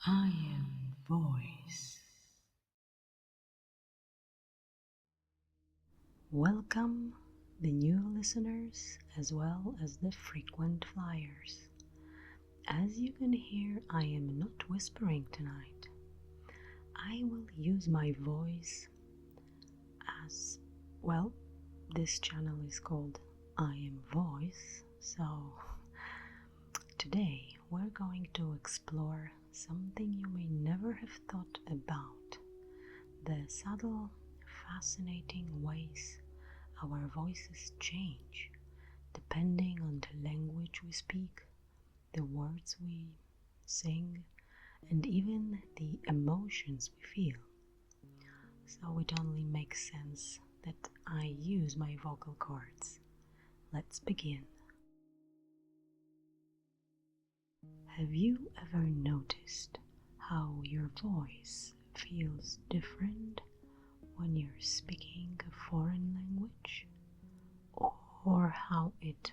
I am voice. Welcome, the new listeners as well as the frequent flyers. As you can hear, I am not whispering tonight. I will use my voice as well. This channel is called I Am Voice, so today we're going to explore something you may never have thought about: the subtle, fascinating ways our voices change depending on the language we speak, the words we sing, and even the emotions we feel. So it only makes sense that I use my vocal cords. Let's begin. Have you ever noticed how your voice feels different when you're speaking a foreign language? Or how it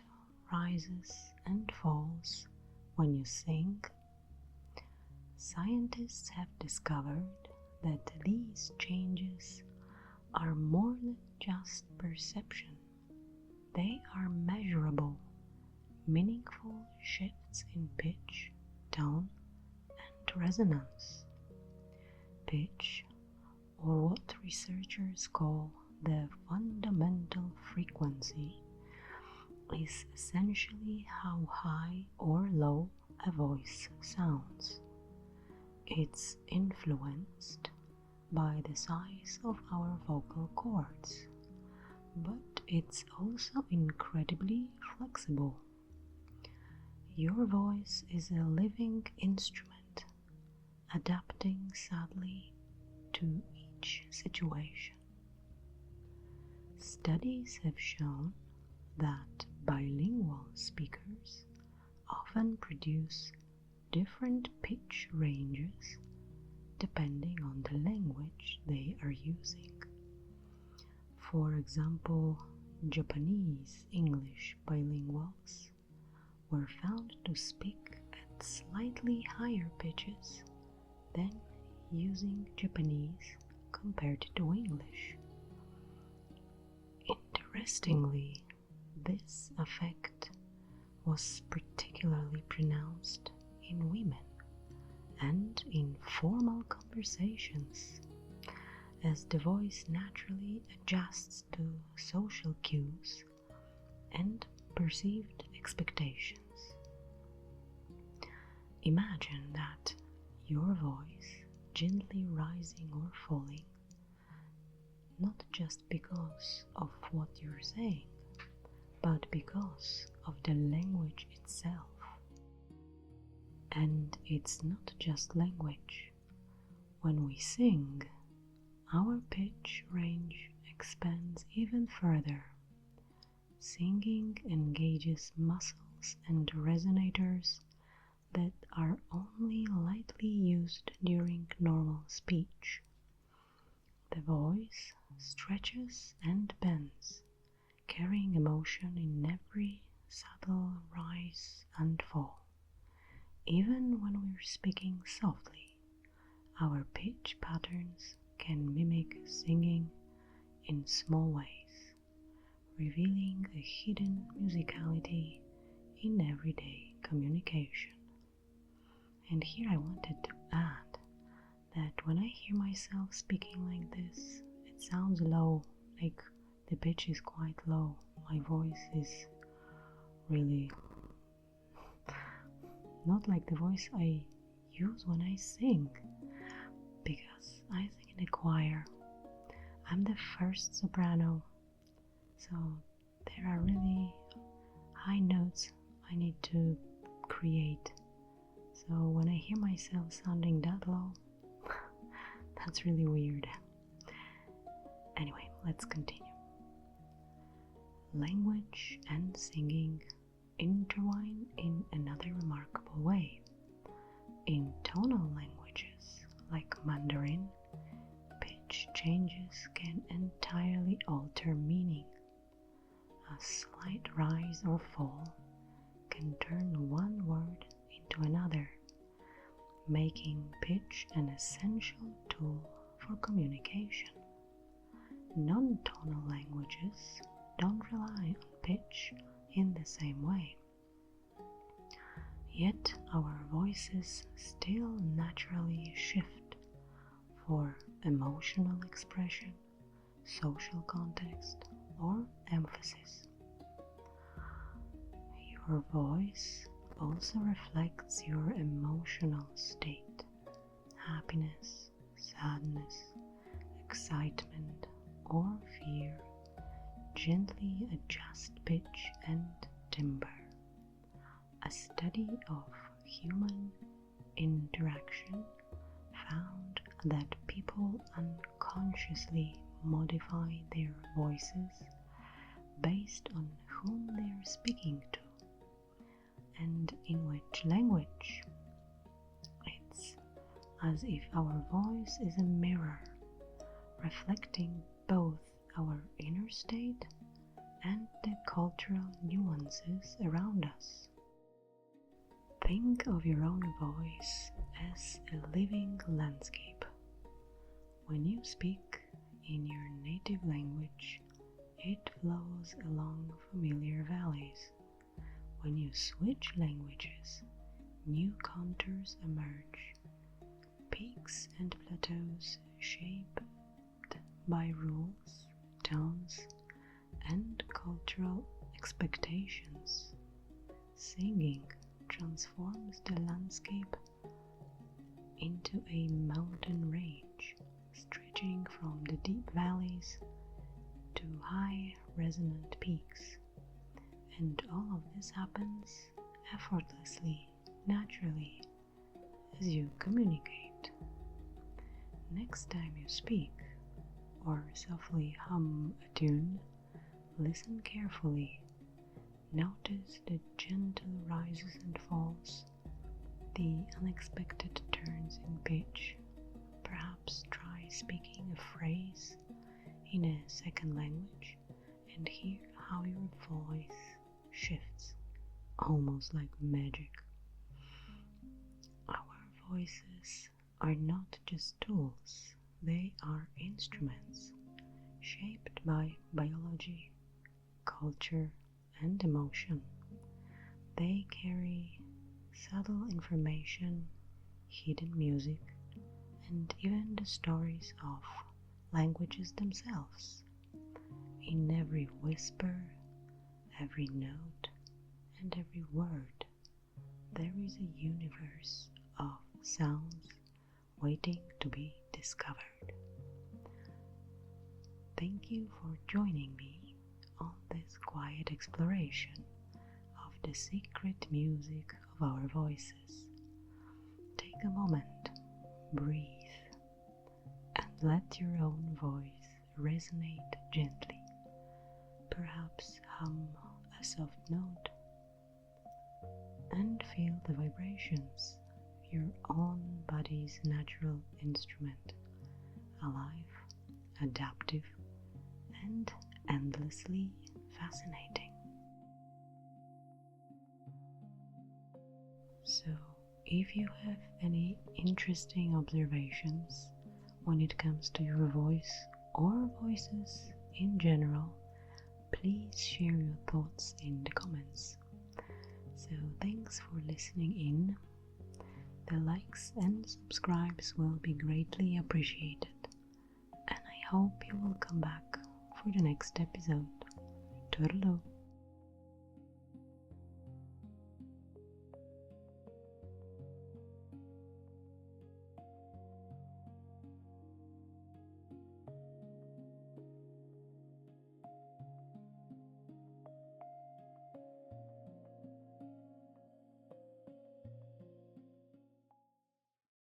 rises and falls when you sing? Scientists have discovered that these changes are more than just perception. They are measurable, meaningful shifts in pitch, tone, and resonance. Pitch, or what researchers call the fundamental frequency, is essentially how high or low a voice sounds. It's influenced by the size of our vocal cords, but it's also incredibly flexible. Your voice is a living instrument, adapting subtly to each situation. Studies have shown that bilingual speakers often produce different pitch ranges depending on the language they are using. For example, Japanese English bilinguals were found to speak at slightly higher pitches than using Japanese compared to English. Interestingly, this effect was particularly pronounced in women and in formal conversations, as the voice naturally adjusts to social cues and perceived expectations. Imagine that your voice gently rising or falling, not just because of what you're saying, but because of the language itself. And it's not just language. When we sing, our pitch range expands even further. Singing engages muscles and resonators that are only lightly used during normal speech. The voice stretches and bends, carrying emotion in every subtle rise and fall. Even when we're speaking softly, our pitch patterns can mimic singing in small ways, revealing a hidden musicality in everyday communication. And here I wanted to add that when I hear myself speaking like this, it sounds low, like the pitch is quite low. My voice is really not like the voice I use when I sing, because I sing in a choir. I'm the first soprano, so there are really high notes I need to create. So when I hear myself sounding that low, that's really weird. Anyway, let's continue. Language and singing intertwine in another remarkable way. In tonal languages like Mandarin, pitch changes can entirely alter meaning. A slight rise or fall can turn one word into another, making pitch an essential tool for communication. Non-tonal languages don't rely on pitch in the same way. Yet our voices still naturally shift for emotional expression, social context, or emphasis. Your voice also reflects your emotional state: happiness, sadness, excitement, or fear. Gently adjust pitch and timbre. A study of human interaction found that people unconsciously modify their voices based on whom they are speaking to and in which language. It's as if our voice is a mirror, reflecting both our inner state and the cultural nuances around us. Think of your own voice as a living landscape. When you speak in your native language, it flows along familiar valleys. When you switch languages, new contours emerge, peaks and plateaus shaped by rules, tones, and cultural expectations. Singing transforms the landscape into a mountain range, stretching from the deep valleys to high resonant peaks. And all of this happens effortlessly, naturally, as you communicate. Next time you speak or softly hum a tune, listen carefully. Notice the gentle rises and falls, the unexpected turns in pitch. Perhaps try speaking a phrase in a second language and hear how your voice shifts, almost like magic. Our voices are not just tools, they are instruments shaped by biology, culture, and emotion. They carry subtle information, hidden music, and even the stories of languages themselves. In every whisper, every note, and every word, there is a universe of sounds waiting to be discovered. Thank you for joining me on this quiet exploration of the secret music of our voices. Take a moment, breathe, and let your own voice resonate gently. Perhaps hum a soft note and feel the vibrations, your own body's natural instrument, alive, adaptive, and endlessly fascinating. So, if you have any interesting observations when it comes to your voice or voices in general, please share your thoughts in the comments. So thanks for listening in. The likes and subscribes will be greatly appreciated, and I hope you will come back for the next episode. Toodaloo!